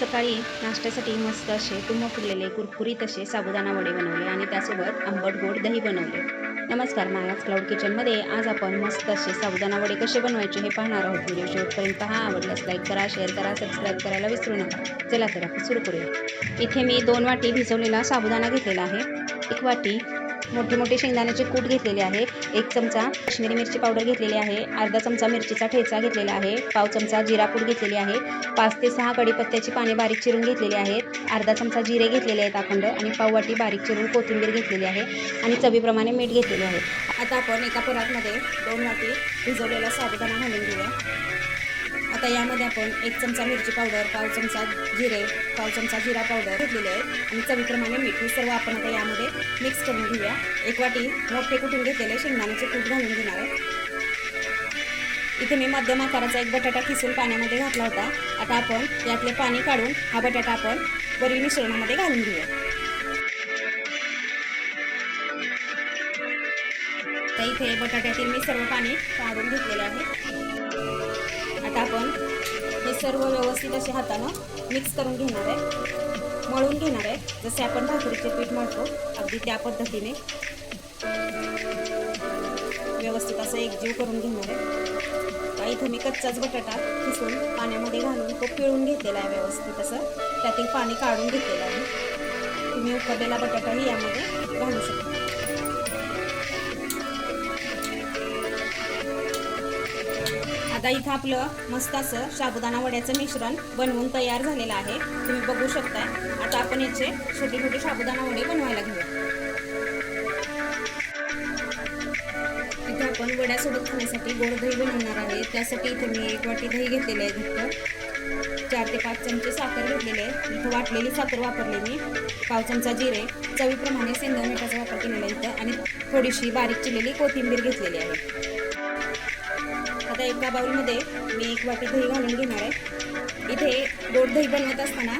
सकाळी नाश्त्यासाठी मस्त असे टुम्म फुगलेले कुरकुरीत असे साबुदाणा वडे बनवले आणि त्यासोबत आंबट गोड दही बनवले. नमस्कार, मायाज क्लाउड किचनमध्ये आज आपण मस्त असे साबुदाणा वडे कसे बनवायचे हे पाहणार आहोत. व्हिडिओ शेवटपर्यंत पहा. आवडल्यास लाईक करा, शेअर करा, सबस्क्राईब करायला विसरू नका. चला तर आपण सुरू करूया. इथे मी 2 वाटी भिजवलेला साबुदाणा घेतलेला आहे. 1 वाटी मोठे मोठे शेंगदाण्याचे कूट घेतलेले आहे. 1 चमचा काश्मीरी मिरची पावडर घेतलेली आहे. अर्धा चमचा मिरचीचा ठेचा घेतलेला आहे. पाव चमचा जिरा पूड घेतलेली आहे. 5 ते 6 कढीपत्त्याची पाने बारीक चिरून घेतलेली आहेत. अर्धा चमचा जिरे घेतलेले आहेत अखंड आणि पाव वाटी बारीक चिरून कोथिंबीर घेतलेली आहे आणि चवीप्रमाणे मीठ घेतलेले आहे. आता आपण एका परातमध्ये 2 वाटी भिजवलेला साबुदाणा घालून घेऊया. आता यामध्ये आपण 1 चमचा मिरची पावडर, पाव चमचा जिरे, पाव चमचा जिरा पावडर घेतलेले आहे आणि चवीप्रमाणे मीठ हे सर्व आपण आता यामध्ये मिक्स करून घेऊया. 1 वाटी मोठे कुटून घेतलेले शेंगदाण्याचे कूट घालून घेणार आहे. इथे मी मध्यम आकाराचा एक बटाटा किसून पाण्यामध्ये घातला होता. आता आपण यातले पाणी काढून हा बटाटा आपण वरील मिश्रणामध्ये घालून घेऊया. तर इथे बटाट्यातील मी सर्व पाणी काढून घेतलेले आहे. आता आपण हे सर्व व्यवस्थित असे हातानं मिक्स करून घेणार आहे, मळून घेणार आहे. जसे आपण भाकरीचे पीठ मळतो अगदी त्या पद्धतीने व्यवस्थित असं एकजीव करून घेणार आहे. इथं मी कच्चाच बटाटा किसून पाण्यामध्ये घालून तो पिळून घेतलेला आहे. व्यवस्थित असं त्यातील पाणी काढून घेतलेलं आहे. तुम्ही उकडलेला बटाटाही यामध्ये घालू शकता. आता इथं आपलं मस्त असं साबुदाणा वड्याचं मिश्रण बनवून तयार झालेलं आहे. तुम्ही बघू शकता. आता आपण याचे छोटे छोटे साबुदाणा वडे बनवायला घेऊया. इथे आपण वड्यासोबत खाण्यासाठी गोड दही बनवणार आहे. त्यासाठी इथे मी 1 वाटी दही घेतलेले आहे. घट्ट 4 ते 5 चमचे साखर घेतलेले आहे. इथं वाटलेली साखर वापरली मी. पाव चमचा जिरे, चवीप्रमाणे सेंधा मिठाचा वापर केलेला आहे इथं आणि थोडीशी बारीक चिरलेली कोथिंबीर घेतलेली आहे. आता एका बाउलमध्ये मी 1 वाटी दही घालून घेणार आहे. इथे गोड दही बनवत असताना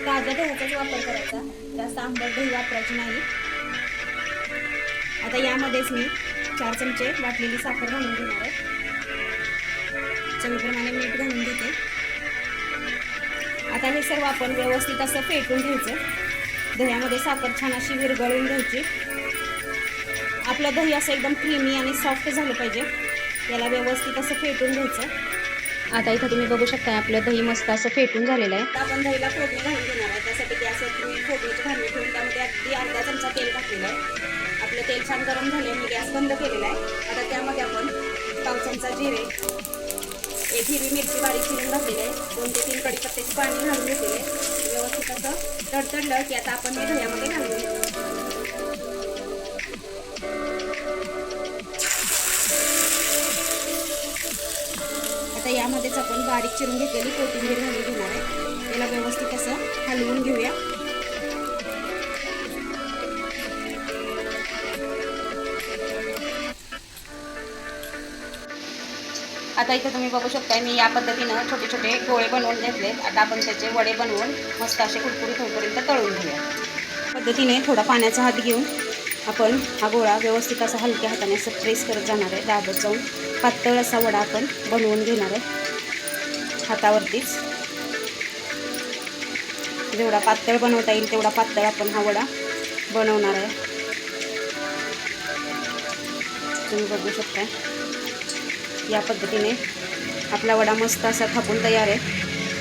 ताज्या दह्याचाच वापर करायचा, जास्त आंबट दही वापरायची नाही. आता यामध्येच मी 4 चमचे वाटलेली साखर घालून घेणार आहे. चवीप्रमाणे मीठ घालून घेते. आता हे सर्व आपण व्यवस्थित असं फेटून घ्यायचं. दह्यामध्ये साखर छान अशी विरघळून घ्यायची. आपलं दही असं एकदम क्रीमी आणि सॉफ्ट झालं पाहिजे. याला व्यवस्थित असं फेटून घ्यायचं. आता इथं तुम्ही बघू शकता आपलं दही मस्त असं फेटून झालेलं आहे. आता आपण दहीला फोडणी घालून घेणार आहे. त्यासाठी गॅसवर मी फोडणीची घालणी ठेवून त्यामध्ये अगदी अर्धा चमचा तेल घातलेलं आहे. आपलं तेल छान गरम झाले. मी गॅस बंद केलेला आहे. आता त्यामध्ये आपण पाव चमचा जिरे, 1 हिरवी मिरची बारीक चिरून घातलेली आहे. 2 ते 3 कढीपत्त्याची पाणी घालून घेतलेले. व्यवस्थित असं तडतडलं की आता आपण हे दह्यामध्ये घालून घेऊ. आता यामध्येच आपण बारीक चिरून घेतलेली कोथिंबीर घालून घेणार आहे. याला व्यवस्थित असं हलवून घेऊया. आता इथं तुम्ही बघू शकता मी या पद्धतीनं छोटे छोटे गोळे बनवून घेतलेत. आता आपण त्याचे वडे बनवून मस्त असे कुरकुरीत होईपर्यंत तळून घेऊया. पद्धतीने थोडा पाण्याचा हात घेऊन आपण हा गोळा व्यवस्थित असा हलक्या हाताने असं प्रेस करत जाणार आहे. दाबत जाऊन पातळ असा वडा आपण बनवून घेणार आहे. हातावरतीच जेवढा पातळ बनवता येईल तेवढा पातळ आपण हा वडा बनवणार आहे. तुम्ही बघू शकता या पद्धतीने आपला वडा मस्त असा थापून तयार आहे.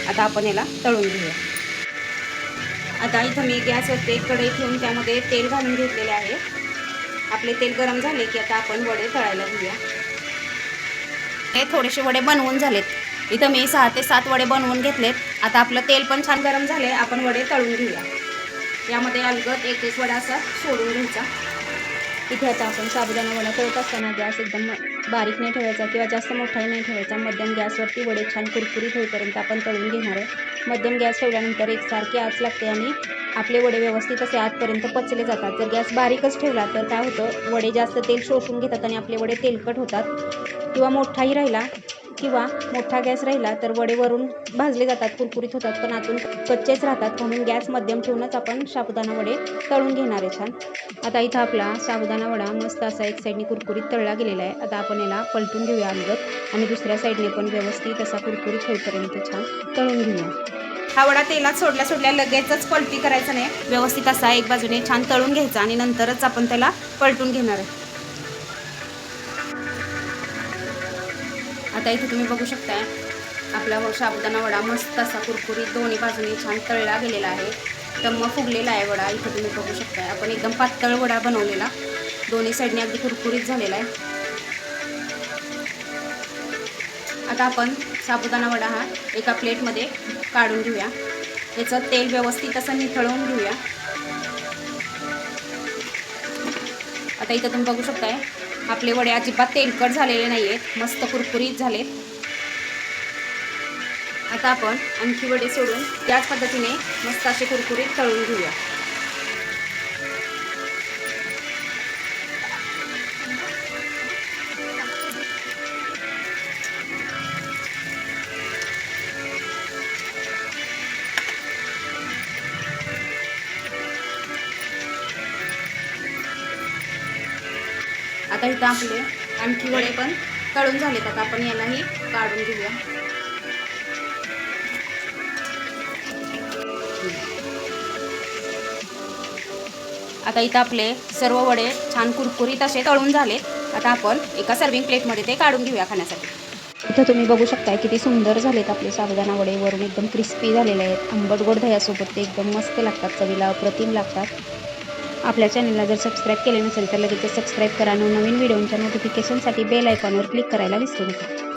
आता आपण याला तळून घेऊया. आता इथं मी गॅसवरती एक कढई ठेवून त्यामध्ये तेल घालून घेतलेले आहे. आपले तेल गरम झाले की आता आपण वडे तळायला घेऊया. हे थोडेसे वडे बनवून झालेत. इथं मी 6 ते 7 वडे बनवून घेतलेत. आता आपलं तेल पण छान गरम झाले. आपण वडे तळून घेऊया. यामध्ये अलगद एक वडा असा सोडून घ्यायचा. इथे आता आपण साबुदाणा वडा तळत असताना गॅस एकदम बारीक नाही ठेवायचा किंवा जास्त मोठाही नाही ठेवायचा. मध्यम गॅसवरती वडे छान कुरकुरीत होईपर्यंत आपण तळून घेणार आहे. मध्यम गॅस ठेवल्यानंतर एकसारखी आच लागते आणि आपले वडे व्यवस्थित असे आतपर्यंत पचले जातात. जर गॅस बारीकच ठेवला तर काय होतं, वडे जास्त तेल शोषून घेतात आणि आपले वडे तेलकट होतात. किंवा मोठाही राहिला किंवा मोठा गॅस राहिला तर वडे वरून भाजले जातात, कुरकुरीत होतात, पण आतून कच्चेच राहतात. म्हणून गॅस मध्यम ठेवूनच आपण साबुदाणा वडे तळून घेणार आहे छान. आता इथं आपला साबुदाणा वडा मस्त असा एक साईडने कुरकुरीत तळला गेलेला आहे. आता आपण याला पलटून घेऊया अलगद आणि दुसऱ्या साईडने पण व्यवस्थित असा कुरकुरीत होईपर्यंत छान तळून घेऊया. हा वडा तेलात सोडल्या लगेचच पलटी करायचा नाही, व्यवस्थित असा एक बाजूने छान तळून घ्यायचा आणि नंतरच आपण त्याला पलटून घेणार आहे. आता इथे तुम्ही बघू शकताय आपला साबुदाणा वडा मस्त असा कुरकुरीत दोन्ही बाजूने छान तळला गेलेला आहे, टम्म फुगलेला आहे वडा. इथे तुम्ही बघू शकताय आपण एकदम पातळ वडा बनवलेला, दोन्ही साईडने अगदी कुरकुरीत झालेला आहे. आता आपण साबुदाणा वडा हा एका प्लेटमध्ये काढून घेऊया. याचं तेल व्यवस्थित असं निथळवून घेऊया. आता इथं तुम्ही बघू शकताय आपले वडे अजिबात तेलकट झालेले नाही आहेत, मस्त कुरकुरीत झालेत. आता आपण आणखी वडे सोडून त्याच पद्धतीने मस्त असे कुरकुरीत तळून घेऊया. आता इथं आपले आणखी वडे पण तळून झालेत. आता आपण यालाही काढून घेऊया. आता इथं आपले सर्व वडे छान कुरकुरीत असे तळून झालेत. आता आपण एका सर्विंग प्लेटमध्ये ते काढून घेऊया खाण्यासाठी. इथं तुम्ही बघू शकताय किती सुंदर झालेत आपले साबुदाणा वडे, वरून एकदम क्रिस्पी झालेले आहेत. आंबट गोड दह्यासोबत ते एकदम मस्त लागतात, चवीला अप्रतिम लागतात. आपल्या चॅनलला जर सबस्क्राईब केले नसेल तर लगेच सबस्क्राईब करा. नवीन व्हिडिओच्या नोटिफिकेशनसाठी बेल आयकॉनवर क्लिक करायला विसरू नका.